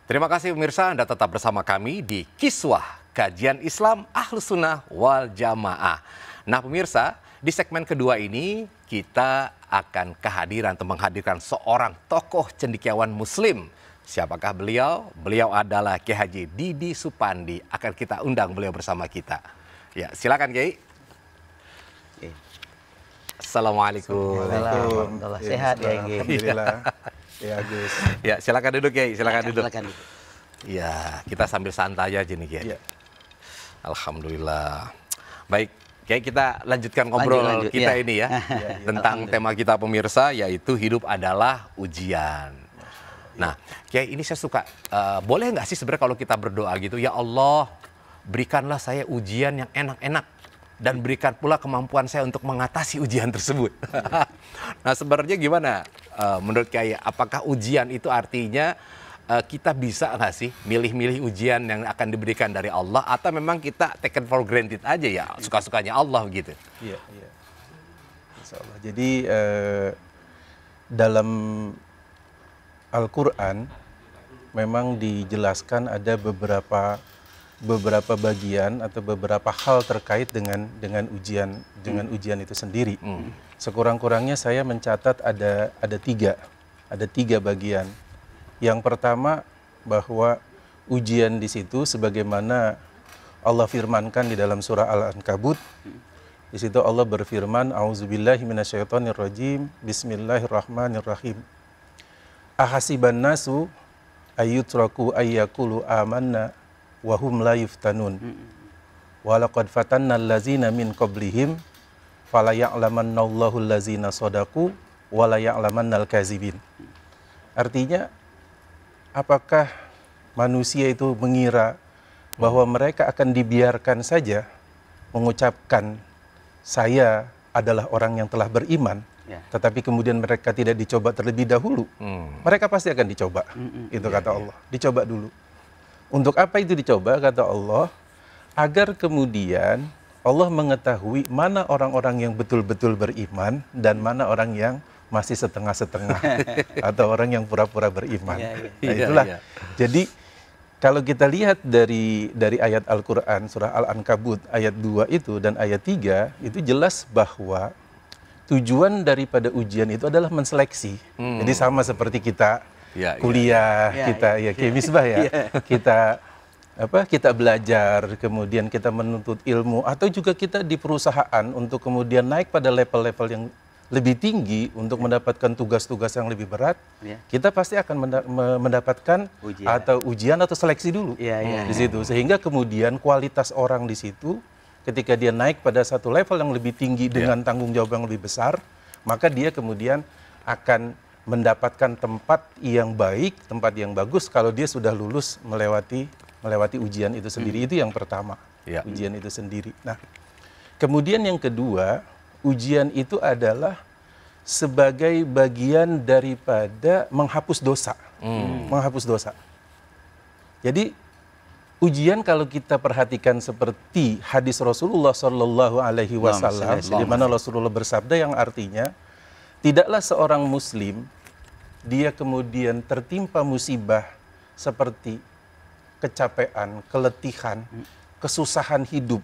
Terima kasih pemirsa, Anda tetap bersama kami di Kiswah, Kajian Islam Ahlus Sunnah wal Jamaah. Nah pemirsa, di segmen kedua ini kita akan menghadirkan seorang tokoh cendekiawan muslim. Siapakah beliau? Beliau adalah Kiai Haji Didi Supandi. Akan kita undang beliau bersama kita. Ya, silakan Kiai. Assalamualaikum. Alhamdulillah. Sehat ya Kiai. Alhamdulillah. Ya Gus. Ya, silakan duduk Kiai, silakan duduk. Silakan. Ya, kita sambil santai aja nih Kiai. Ya. Alhamdulillah. Baik, Kiai, kita lanjutkan ngobrol kita ini ya. Tentang tema kita pemirsa, yaitu hidup adalah ujian. Nah, Kiai, ini saya suka, boleh nggak sih sebenarnya kalau kita berdoa gitu, ya Allah, berikanlah saya ujian yang enak-enak. Dan berikan pula kemampuan saya untuk mengatasi ujian tersebut. Nah, sebenarnya gimana menurut Kiai? Apakah ujian itu artinya kita bisa nggak sih milih-milih ujian yang akan diberikan dari Allah, atau memang kita taken for granted aja ya, suka-sukanya Allah gitu? Iya, iya. Insya Allah. Jadi dalam Al-Quran memang dijelaskan ada beberapa bagian atau beberapa hal terkait dengan ujian itu sendiri. Sekurang-kurangnya saya mencatat ada tiga bagian. Yang pertama, bahwa ujian di situ sebagaimana Allah firmankan di dalam surah Al-Ankabut. Di situ Allah berfirman, A'udzubillahi minasyaitonirrajim, Bismillahirrahmanirrahim. Ahasiban nasu ayyutraku ayyakulu amanna wahum la yuftanun. Walaqad fatanna allazina min qablihim fala ya'lamannallahu allazina shadaqu wala ya'lamannal kazibin. Artinya, apakah manusia itu mengira bahwa mereka akan dibiarkan saja mengucapkan saya adalah orang yang telah beriman, tetapi kemudian mereka tidak dicoba terlebih dahulu? Mereka pasti akan dicoba. Itu kata Allah, dicoba dulu. Untuk apa itu dicoba, kata Allah? Agar kemudian Allah mengetahui mana orang-orang yang betul-betul beriman dan mana orang yang masih setengah-setengah atau orang yang pura-pura beriman. Nah, itulah. Jadi kalau kita lihat dari ayat Al-Quran, surah Al-Ankabut ayat 2 itu dan ayat 3, itu jelas bahwa tujuan daripada ujian itu adalah menseleksi. Jadi sama seperti kita kuliah, Kiai Misbah ya, kita belajar, kemudian kita menuntut ilmu, atau juga kita di perusahaan untuk kemudian naik pada level-level yang lebih tinggi untuk mendapatkan tugas-tugas yang lebih berat, kita pasti akan mendapatkan ujian atau seleksi dulu di situ, sehingga kemudian kualitas orang di situ ketika dia naik pada satu level yang lebih tinggi dengan tanggung jawab yang lebih besar, maka dia kemudian akan mendapatkan tempat yang baik, tempat yang bagus kalau dia sudah lulus melewati ujian itu sendiri. Itu yang pertama, ujian itu sendiri. Nah, kemudian yang kedua, ujian itu adalah sebagai bagian daripada menghapus dosa. Menghapus dosa. Jadi ujian kalau kita perhatikan seperti hadis Rasulullah SAW, di mana Rasulullah bersabda yang artinya, tidaklah seorang muslim dia kemudian tertimpa musibah seperti kecapean, keletihan, kesusahan hidup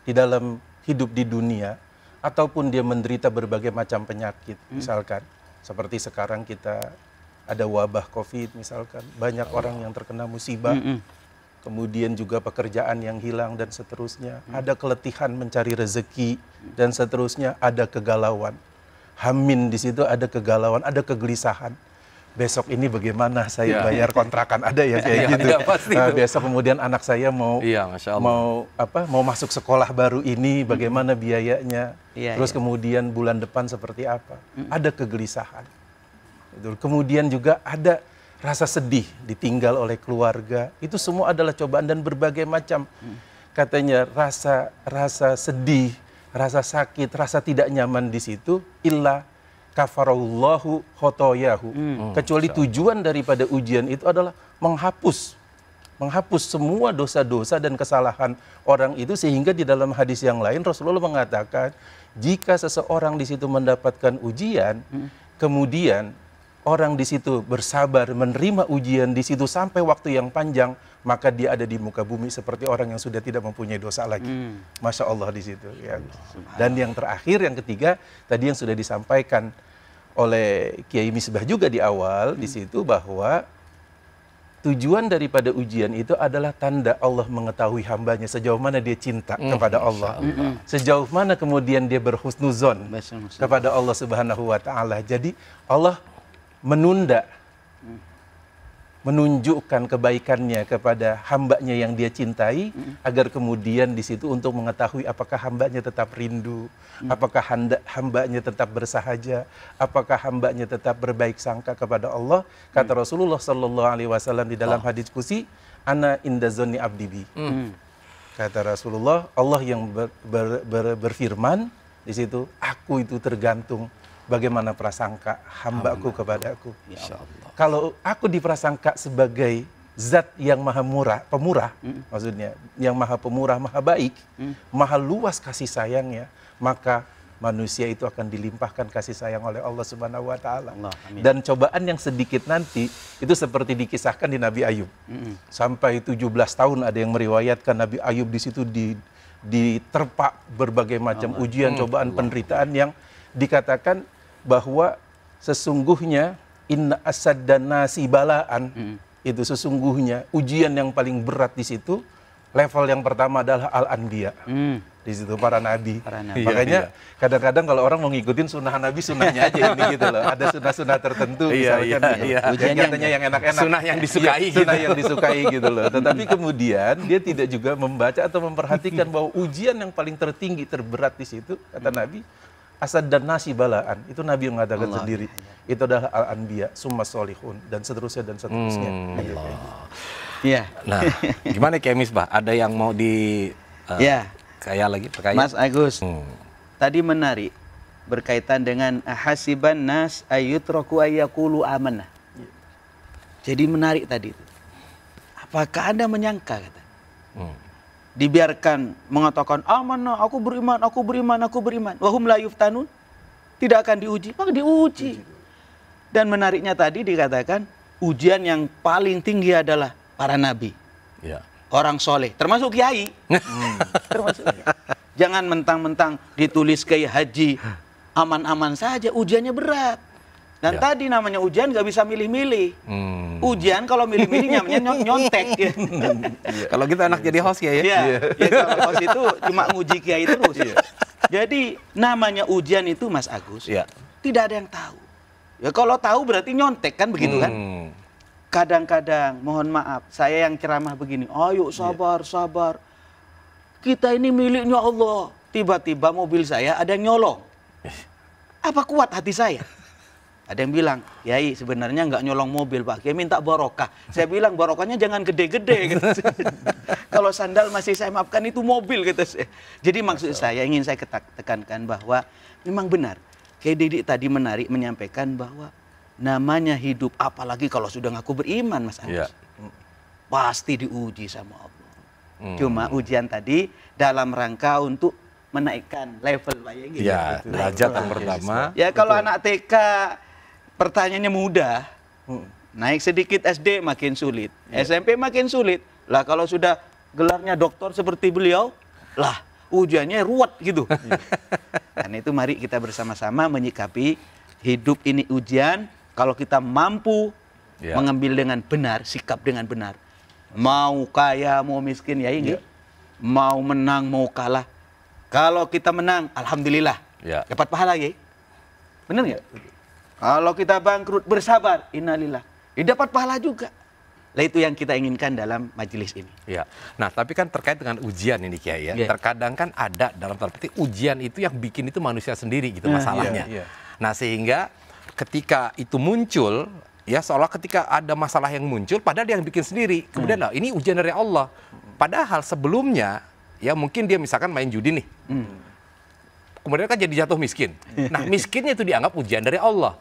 di dalam hidup di dunia, ataupun dia menderita berbagai macam penyakit, misalkan seperti sekarang kita ada wabah COVID misalkan, banyak orang yang terkena musibah, kemudian juga pekerjaan yang hilang dan seterusnya, ada keletihan mencari rezeki dan seterusnya, ada kegalauan. Hamin di situ ada kegalauan, ada kegelisahan. Besok ini bagaimana saya bayar kontrakan, ada ya kayak gitu. Besok kemudian anak saya mau masuk sekolah baru ini, bagaimana biayanya. Terus kemudian bulan depan seperti apa. Ada kegelisahan. Kemudian juga ada rasa sedih, ditinggal oleh keluarga. Itu semua adalah cobaan dan berbagai macam. Katanya rasa sedih, rasa sakit, rasa tidak nyaman di situ, illa kafarallahu khotoyahu. Kecuali tujuan daripada ujian itu adalah menghapus semua dosa-dosa dan kesalahan orang itu, sehingga di dalam hadis yang lain Rasulullah mengatakan, jika seseorang di situ mendapatkan ujian, kemudian orang di situ bersabar menerima ujian di situ sampai waktu yang panjang, maka dia ada di muka bumi seperti orang yang sudah tidak mempunyai dosa lagi. Masya Allah di situ. Ya. Dan yang terakhir, yang ketiga, tadi yang sudah disampaikan oleh Kiai Misbah juga di awal di situ, bahwa tujuan daripada ujian itu adalah tanda Allah mengetahui hambanya sejauh mana dia cinta kepada Allah. Sejauh mana kemudian dia berhusnuzon kepada Allah Subhanahu wa Ta'ala. Jadi Allah menunda, menunjukkan kebaikannya kepada hambanya yang dia cintai, agar kemudian di situ untuk mengetahui apakah hambanya tetap rindu, apakah hambanya tetap bersahaja, apakah hambanya tetap berbaik sangka kepada Allah. Kata Rasulullah Sallallahu Alaihi Wasallam di dalam hadis qudsi, ana inda zonni abdi bi. Kata Rasulullah, Allah yang berfirman di situ, aku itu tergantung bagaimana prasangka hambaku kepadaku. Kalau aku diprasangka sebagai zat yang maha pemurah, maksudnya yang maha pemurah, maha baik, maha luas kasih sayangnya, maka manusia itu akan dilimpahkan kasih sayang oleh Allah Subhanahu wa Ta'ala. Dan cobaan yang sedikit nanti itu seperti dikisahkan di Nabi Ayub. Sampai 17 tahun ada yang meriwayatkan Nabi Ayub di situ diterpa berbagai macam ujian, cobaan, penderitaan yang dikatakan bahwa sesungguhnya inna asaddan nasi balaan, itu sesungguhnya ujian yang paling berat di situ, level yang pertama adalah al-anbiya. Di situ para nabi. Makanya kadang-kadang kalau orang mau ngikutin sunnah nabi, sunnahnya aja ini gitu loh. Ada sunnah-sunnah tertentu misalkan ujian katanya yang enak-enak. Sunnah yang disukai. Sunnah yang disukai gitu loh. Tetapi kemudian dia tidak juga membaca atau memperhatikan bahwa ujian yang paling tertinggi, terberat di situ, kata Nabi, asad dan nasi balaan, itu Nabi yang mengatakan sendiri. Itu adalah al-anbiya, summa solihun, dan seterusnya dan seterusnya. Iya. Nah, gimana Kiai Misbah? Ada yang mau di kaya lagi perkaya? Mas Agus, tadi menarik berkaitan dengan hasiban nas ayyutraku ayyaqulu amanah. Jadi menarik tadi itu. Apakah Anda menyangka, kata, dibiarkan mengatakan amanah, aku beriman, aku beriman, aku beriman, wahum la yuftanun, tidak akan diuji? Maka diuji. Dan menariknya tadi dikatakan ujian yang paling tinggi adalah para nabi, orang soleh, termasuk kiai. Termasuk kiai. Jangan mentang-mentang ditulis kayak haji aman-aman saja, ujiannya berat. Dan tadi namanya ujian nggak bisa milih-milih. Ujian kalau milih-milih namanya nyontek. Kalau kita enak jadi host ya. Kalau host itu cuma nguji kiai terus. Jadi namanya ujian itu, Mas Agus, tidak ada yang tahu. Ya kalau tahu berarti nyontek kan, begitu kan? Kadang-kadang, mohon maaf, saya yang ceramah begini, ayo sabar, sabar. Kita ini miliknya Allah. Tiba-tiba mobil saya ada yang nyolong. Apa kuat hati saya? Ada yang bilang, Yai sebenarnya nggak nyolong mobil Pak, Kiai minta barokah. Saya bilang barokahnya jangan gede-gede. Gitu. Kalau sandal masih saya maafkan, itu mobil. Gitu. Jadi maksud saya, ingin saya tekankan bahwa memang benar. Kiai Didik tadi menarik menyampaikan bahwa namanya hidup, apalagi kalau sudah ngaku beriman, Mas Agus, pasti diuji sama Allah. Cuma ujian tadi dalam rangka untuk menaikkan level Pak Yai. Ya, derajat yang pertama. Ya kalau anak TK pertanyaannya mudah, naik sedikit SD makin sulit, SMP makin sulit. Lah kalau sudah gelarnya doktor seperti beliau, lah ujiannya ruwet gitu. Karena itu mari kita bersama-sama menyikapi hidup ini ujian. Kalau kita mampu mengambil dengan benar, sikap dengan benar, mau kaya mau miskin ya ini, mau menang mau kalah. Kalau kita menang, alhamdulillah, dapat pahala ya, benar nggak? Kalau kita bangkrut, bersabar, innalillah, dapat pahala juga. Lah itu yang kita inginkan dalam majelis ini. Ya. Nah, tapi kan terkait dengan ujian ini Kiai ya. Terkadang kan ada dalam tanda petik ujian itu yang bikin itu manusia sendiri gitu masalahnya. Nah, sehingga ketika itu muncul, ya seolah ketika ada masalah yang muncul, padahal dia yang bikin sendiri. Kemudian lah, ini ujian dari Allah. Padahal sebelumnya, ya mungkin dia misalkan main judi nih. Kemudian kan jadi jatuh miskin. Nah, miskinnya itu dianggap ujian dari Allah.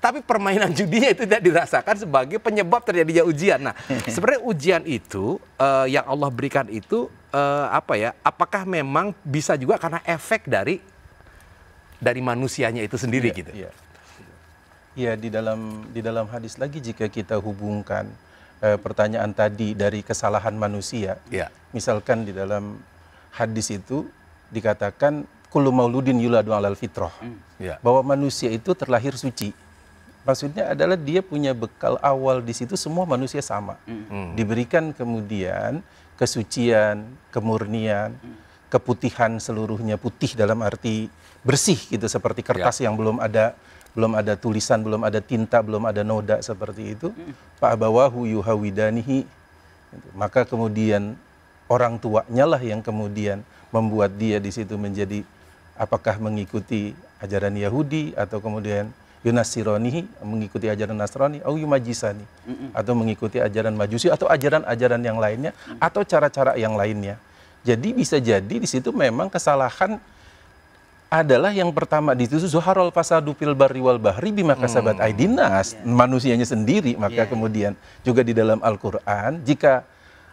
Tapi permainan judinya itu tidak dirasakan sebagai penyebab terjadinya ujian. Nah, sebenarnya ujian itu yang Allah berikan itu apakah memang bisa juga karena efek dari manusianya itu sendiri gitu? Ya, di dalam hadis lagi jika kita hubungkan pertanyaan tadi dari kesalahan manusia. Ya. Misalkan di dalam hadis itu dikatakan kullu mauludin yuladu alal fitrah. Ya. Bahwa manusia itu terlahir suci. Maksudnya adalah dia punya bekal awal di situ, semua manusia sama. Diberikan kemudian kesucian, kemurnian, keputihan, seluruhnya putih dalam arti bersih gitu, seperti kertas yang belum ada tulisan, belum ada tinta, belum ada noda seperti itu. Fa abawahu yuhawidanihi. Maka kemudian orang tuanya lah yang kemudian membuat dia di situ menjadi apakah mengikuti ajaran Yahudi atau kemudian Yunasironihi, mengikuti ajaran Nasrani, atau Yumajisani, atau mengikuti ajaran Majusi, atau ajaran-ajaran yang lainnya, atau cara-cara yang lainnya. Jadi bisa jadi di situ memang kesalahan adalah yang pertama di situ zuharul fasadu fil barri wal bahri bima kasabat aidinas, manusianya sendiri. Maka kemudian juga di dalam Al-Qur'an jika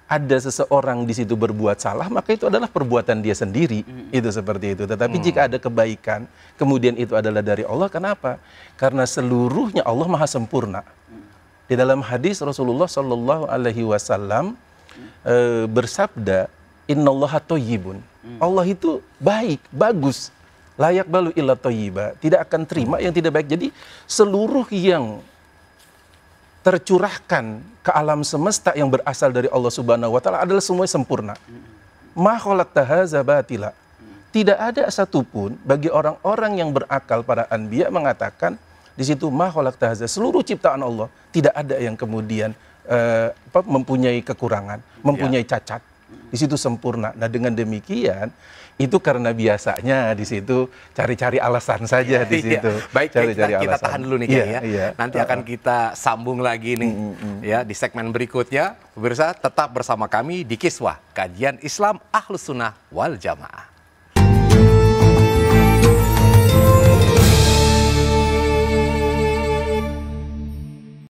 ada seseorang di situ berbuat salah, maka itu adalah perbuatan dia sendiri. Itu seperti itu. Tetapi jika ada kebaikan, kemudian itu adalah dari Allah. Kenapa? Karena seluruhnya Allah Maha Sempurna. Di dalam hadis Rasulullah Shallallahu Alaihi Wasallam bersabda, Innallaha thayyibun. Allah itu baik, bagus. Layak balu illa thayyiba. Tidak akan terima yang tidak baik. Jadi seluruh yang tercurahkan ke alam semesta yang berasal dari Allah Subhanahu wa taala adalah semuanya sempurna. Ma khalaqta hadza batila. Tidak ada satupun bagi orang-orang yang berakal para anbiya mengatakan di situ ma khalaqta hadza, seluruh ciptaan Allah tidak ada yang kemudian mempunyai kekurangan, mempunyai cacat. Di situ sempurna. Nah, dengan demikian itu karena biasanya di situ cari-cari alasan saja di situ. Baik, kita tahan dulu nih ya. Nanti akan kita sambung lagi nih ya di segmen berikutnya. Pemirsa tetap bersama kami di Kiswah, kajian Islam Ahlus Sunnah wal Jamaah.